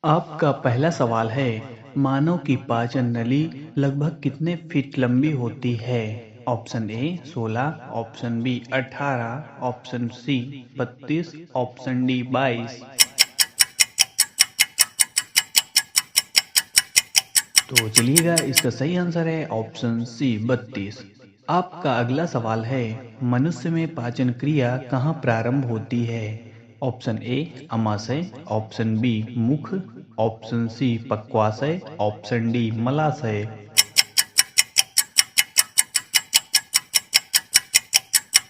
आपका पहला सवाल है, मानव की पाचन नली लगभग कितने फीट लंबी होती है? Option A 16, option B 18, option C 32, option D 22। तो चलिएगा, इसका सही आंसर है ऑप्शन सी 32। आपका अगला सवाल है, मनुष्य में पाचन क्रिया कहाँ प्रारंभ होती है? ऑप्शन ए अमाशय, ऑप्शन बी मुख, ऑप्शन सी पक्वाशय, ऑप्शन डी मलाशय।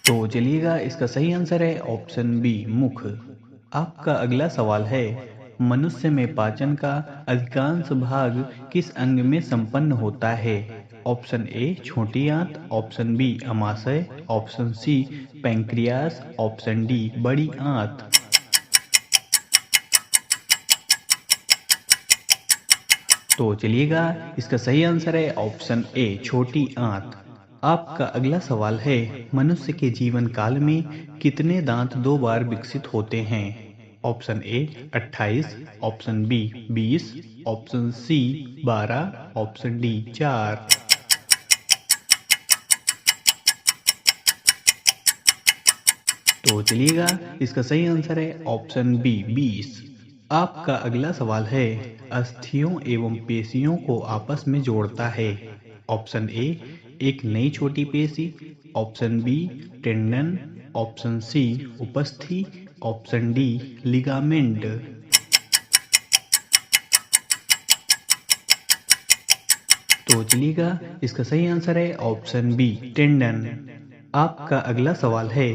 तो चलिएगा, इसका सही आंसर है ऑप्शन बी मुख। आपका अगला सवाल है, मनुष्य में पाचन का अधिकांश भाग किस अंग में संपन्न होता है? ऑप्शन ए छोटी आंत, ऑप्शन बी अमाशय, option C pancreas, option D बड़ी आंत। तो चलिएगा, इसका सही आंसर है ऑप्शन ए छोटी आंत। आपका अगला सवाल है, मनुष्य के जीवन काल में कितने दांत दो बार विकसित होते हैं? Option A 28, option B 20, option C 12, option D 4। तो चलिएगा, इसका सही आंसर है ऑप्शन बी 20। आपका अगला सवाल है, अस्थियों एवं पेशियों को आपस में जोड़ता है? ऑप्शन ए एक नई छोटी पेशी, option B tendon, option C उपस्थि, ऑप्शन डी लिगामेंट। तो चलिएगा, इसका सही आंसर है ऑप्शन बी टेंडन। आपका अगला सवाल है,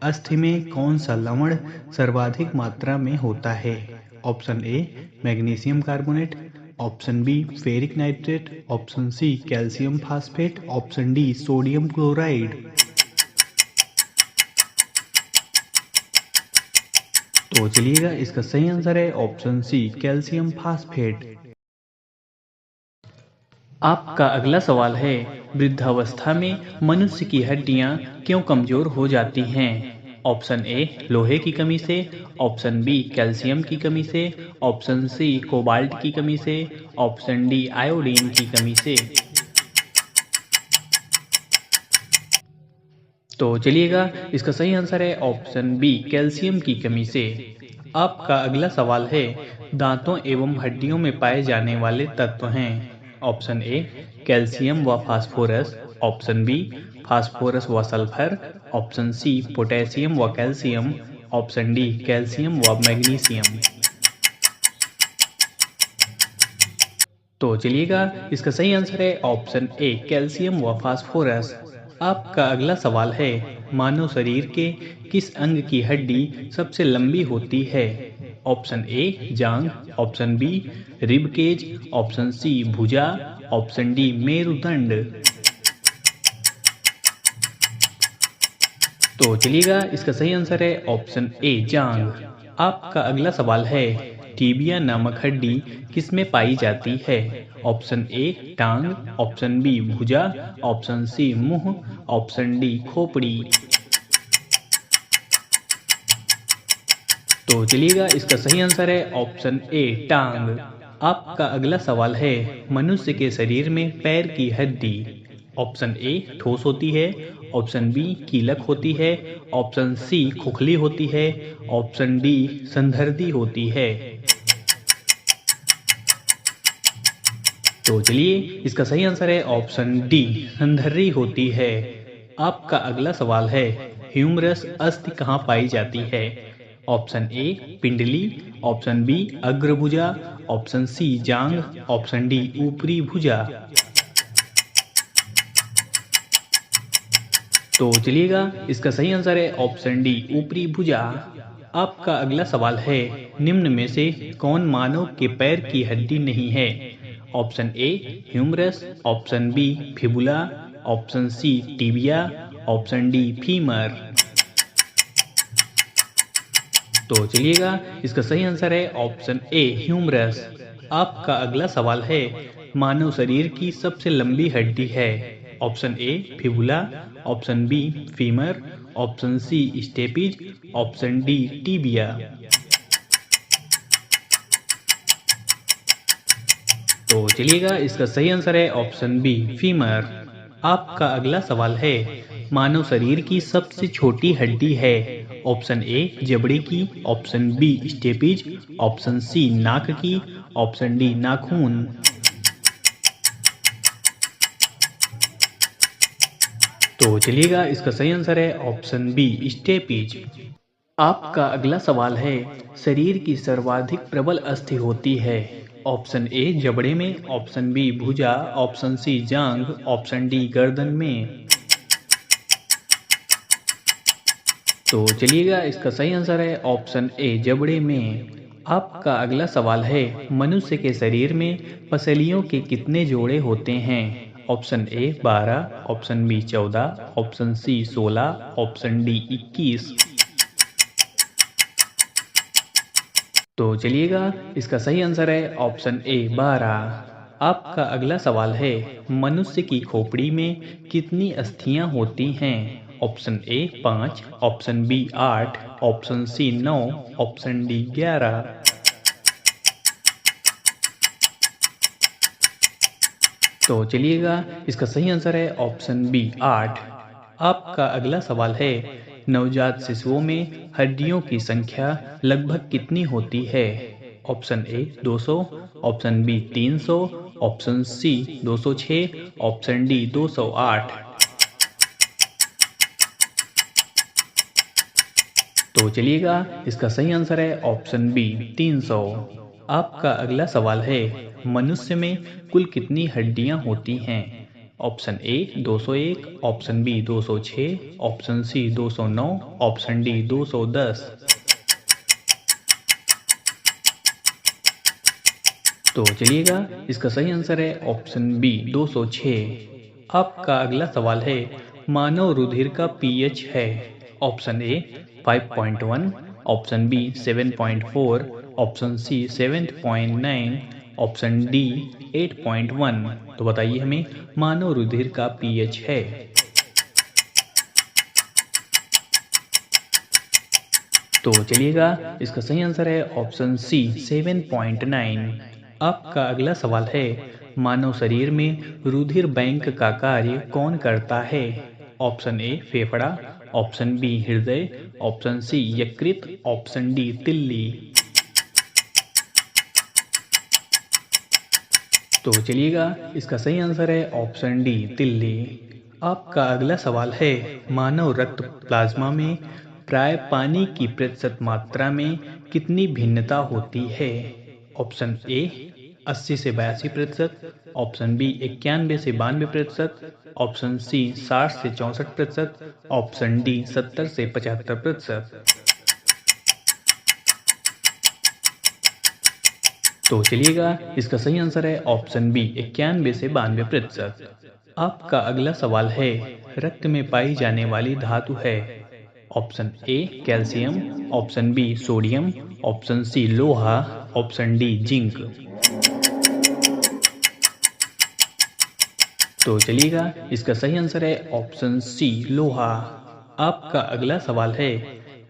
अस्थि में कौन सा लवण सर्वाधिक मात्रा में होता है? Option A magnesium carbonate, option B ferric nitrate, option C calcium phosphate, option D sodium chloride. तो चलिएगा, इसका सही आंसर है ऑप्शन सी कैल्शियम फास्फेट। आपका अगला सवाल है, वृद्धावस्था में मनुष्य की हड्डियां क्यों कमजोर हो जाती हैं? ऑप्शन ए लोहे की कमी से, ऑप्शन बी कैल्शियम की कमी से, ऑप्शन सी कोबाल्ट की कमी से, ऑप्शन डी आयोडीन की कमी से। तो चलिएगा, इसका सही आंसर है ऑप्शन बी कैल्शियम की कमी से। आपका अगला सवाल है, दांतों एवं हड्डियों में पाए जाने वाले तत्व हैं? ऑप्शन ए कैल्शियम व फास्फोरस, ऑप्शन बी फास्फोरस व सल्फर, ऑप्शन सी पोटेशियम व कैल्शियम, ऑप्शन डी कैल्शियम व मैग्नीशियम। तो चलिएगा, इसका सही आंसर है ऑप्शन ए कैल्शियम व फास्फोरस। आपका अगला सवाल है, मानव शरीर के किस अंग की हड्डी सबसे लंबी होती है? ऑप्शन ए जांघ, option B rib cage, option C भुजा, ऑप्शन डी मेरुदंड। तो चलिएगा, इसका सही आंसर है ऑप्शन ए जांघ। आपका अगला सवाल है, टीबिया नामक हड्डी किसमें पाई जाती है? ऑप्शन ए टांग, ऑप्शन बी भुजा, ऑप्शन सी मुंह, ऑप्शन डी खोपड़ी। तो चलिएगा, इसका सही आंसर है ऑप्शन ए टांग। आपका अगला सवाल है, मनुष्य के शरीर में पैर की हड्डी ऑप्शन ए ठोस होती है, ऑप्शन बी कीलक होती है, ऑप्शन सी खोखली होती है, ऑप्शन डी संधर्दी होती है। तो चलिए, इसका सही आंसर है ऑप्शन डी संधर्री होती है। आपका अगला सवाल है, ह्यूमरस अस्थि कहाँ पाई जाती है? ऑप्शन ए पिंडली, ऑप्शन बी अग्रभुजा, ऑप्शन सी जांघ, ऑप्शन डी ऊपरी भुजा। तो चलिएगा, इसका सही आंसर है ऑप्शन डी ऊपरी भुजा। आपका अगला सवाल है, निम्न में से कौन मानव के पैर की हड्डी नहीं है? Option A humerus, option B fibula, option C tibia, option D femur. तो चलिएगा, इसका सही आंसर है ऑप्शन ए ह्यूमरस। आपका अगला सवाल है, मानव शरीर की सबसे लंबी हड्डी है? Option A fibula, option B femur, option C stapes, option D tibia. तो चलिएगा, इसका सही आंसर है ऑप्शन बी फीमर। आपका अगला सवाल है, मानव शरीर की सबसे छोटी हड्डी है। ऑप्शन ए जबड़े की, option B stapes, option C नाक की, ऑप्शन डी नाखून। तो चलिएगा, इसका सही आंसर है ऑप्शन बी स्टेपिज। आपका अगला सवाल है, शरीर की सर्वाधिक प्रबल अस्थि होती है। ऑप्शन ए जबड़े में, ऑप्शन बी भुजा, ऑप्शन सी जांघ, ऑप्शन डी गर्दन में। तो चलिएगा, इसका सही आंसर है ऑप्शन ए जबड़े में। आपका अगला सवाल है, मनुष्य के शरीर में पसलियों के कितने जोड़े होते हैं। Option A 12, option B 14, option C 16, option D 21। तो चलिएगा, इसका सही आंसर है ऑप्शन ए 12। आपका अगला सवाल है, मनुष्य की खोपड़ी में कितनी अस्थियां होती हैं। Option A 5, option B 8, option C 9, option D 11। तो चलिएगा, इसका सही आंसर है ऑप्शन बी 8। आपका अगला सवाल है, नवजात शिशुओं में हड्डियों की संख्या लगभग कितनी होती है। Option A 200, option B 300, option C 206, option D 208। तो चलिएगा, इसका सही आंसर है ऑप्शन बी 300। आपका अगला सवाल है, मनुष्य में कुल कितनी हड्डियां होती हैं। Option A 201, option B 206, option C 209, option D 210। तो चलिएगा, इसका सही आंसर है ऑप्शन बी 206। आपका अगला सवाल है, मानव रुधिर का पीएच है। Option A 5.1, option B 7.4, option C 7.9, option D 8.1। तो बताइए हमें, मानव रुधिर का पीएच है। तो चलिएगा, इसका सही आंसर है ऑप्शन सी 7.9। आपका अगला सवाल है, मानव शरीर में रुधिर बैंक का कार्य कौन करता है। ऑप्शन ए फेफड़ा, ऑप्शन बी हृदय, ऑप्शन सी यकृत, ऑप्शन डी तिल्ली। तो चलिएगा, इसका सही आंसर है ऑप्शन डी तिल्ली। आपका अगला सवाल है, मानव रक्त प्लाज्मा में प्राय पानी की प्रतिशत मात्रा में कितनी भिन्नता होती है। ऑप्शन ए 80 से 82%, ऑप्शन बी 91 से 92%, ऑप्शन सी 60 से 64%, ऑप्शन डी 70 से 75%। तो चलिएगा, इसका सही आंसर है ऑप्शन बी 91 से 92%। आपका अगला सवाल है, रक्त में पाई जाने वाली धातु है। Option A calcium, option B sodium, option C लोहा, ऑप्शन डी जिंक। तो चलिएगा, इसका सही आंसर है ऑप्शन सी लोहा। आपका अगला सवाल है,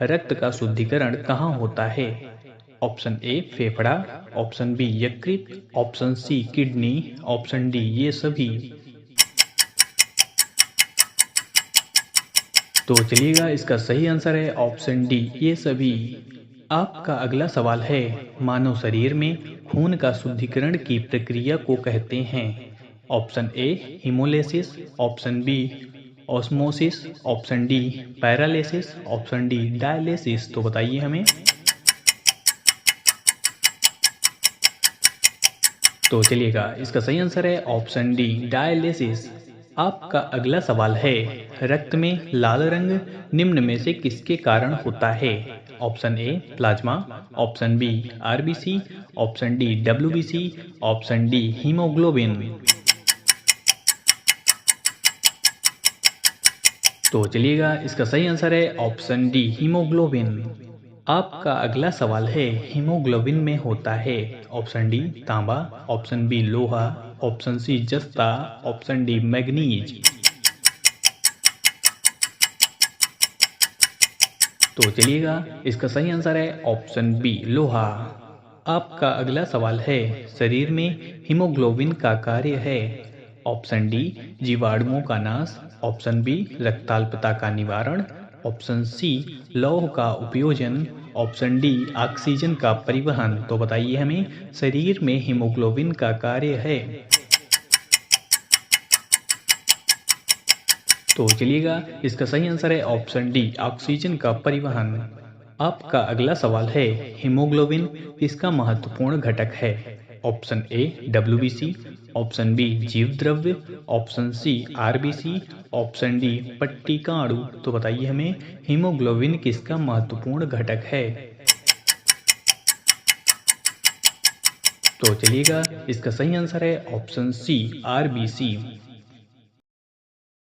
रक्त का शुद्धिकरण कहाँ होता है। ऑप्शन ए फेफड़ा, ऑप्शन बी यकृत, option C kidney, option D ये सभी। तो चलिएगा, इसका सही आंसर है ऑप्शन डी ये सभी। आपका अगला सवाल है, मानव शरीर में खून का शुद्धिकरण की प्रक्रिया को कहते हैं। Option A haemolysis, option B osmosis, option D paralysis, option D dialysis. तो बताइए हमें। तो चलिएगा, इसका सही आंसर है ऑप्शन डी डायलिसिस। आपका अगला सवाल है, रक्त में लाल रंग निम्न में से किसके कारण होता है। Option A plasma, option B RBC, option D WBC, option D haemoglobin. तो चलिएगा, इसका सही आंसर है ऑप्शन डी हीमोग्लोबिन। आपका अगला सवाल है, हीमोग्लोबिन में होता है। ऑप्शन डी तांबा, ऑप्शन बी लोहा, ऑप्शन सी जस्ता, ऑप्शन डी मैग्नीज। तो चलिएगा, इसका सही आंसर है ऑप्शन बी लोहा। आपका अगला सवाल है, शरीर में हीमोग्लोबिन का कार्य है। ऑप्शन डी, जीवाणुओं का नाश। ऑप्शन बी, रक्ताल्पता का निवारण। ऑप्शन सी, लौह का उपयोजन। ऑप्शन डी, ऑक्सीजन का परिवहन। तो बताइए हमें, शरीर में हीमोग्लोबिन का कार्य है। तो चलिएगा, इसका सही आंसर है ऑप्शन डी, ऑक्सीजन का परिवहन। आपका अगला सवाल है, हीमोग्लोबिन किसका महत्वपूर्ण घटक है। Option A, WBC. Option B, जीव द्रव्य। Option C, RBC. Option D, पट्टिकाणु। तो बताइए हमें, हीमोग्लोबिन किसका महत्वपूर्ण घटक है। तो चलिएगा, इसका सही आंसर है ऑप्शन सी, आरबीसी।